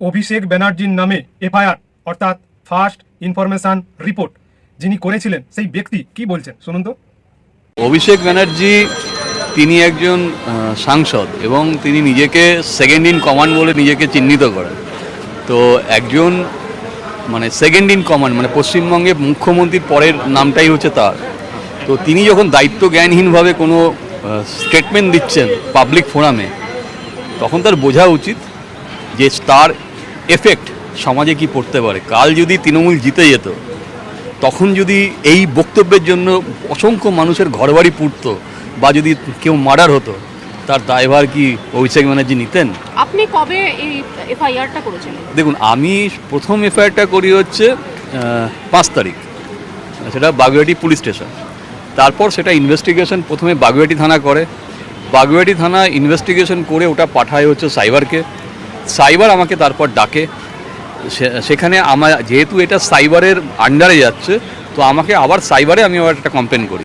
অভিষেক ব্যানার্জির নামে এফআইআর অর্থাৎ ফার্স্ট ইনফরমেশন রিপোর্ট যিনি করেছিলেন সেই ব্যক্তি কি বলছেন শুনুন তো। অভিষেক ব্যানার্জি তিনি একজন সাংসদ এবং তিনি নিজেকে সেকেন্ড ইন কমান্ড বলে নিজেকে চিহ্নিত করেন। তো একজন মানে সেকেন্ড ইন কমান্ড মানে পশ্চিমবঙ্গে মুখ্যমন্ত্রীর পরের নামটাই হচ্ছে তার। তো তিনি যখন দায়িত্ব জ্ঞানহীনভাবে কোনো স্টেটমেন্ট দিচ্ছেন পাবলিক ফোরামে, তখন তার বোঝা উচিত যে তার এফেক্ট সমাজে কি পড়তে পারে। কাল যদি তৃণমূল জিতে যেত, তখন যদি এই বক্তব্যের জন্য অসংখ্য মানুষের ঘরবাড়ি পুড়ত বা যদি কেউ মার্ডার হতো, তার দায়ভার কি অভিষেক ব্যানার্জি নিতেন? আপনি কবে এই এফআইআরটা করেছেন? দেখুন, আমি প্রথম এফআইআরটা করি হচ্ছে 5 তারিখ, সেটা বাগুইআটি পুলিশ স্টেশন। তারপর সেটা ইনভেস্টিগেশন প্রথমে বাগুইআটি থানা করে, বাগুইআটি থানা ইনভেস্টিগেশন করে ওটা পাঠায় হচ্ছে সাইবারকে। সাইবার আমাকে তারপর ডাকে, সেখানে আমার যেহেতু এটা সাইবারের আন্ডারে যাচ্ছে, তো আমাকে আবার সাইবারে আমি আবার একটা কমপ্লেন করি।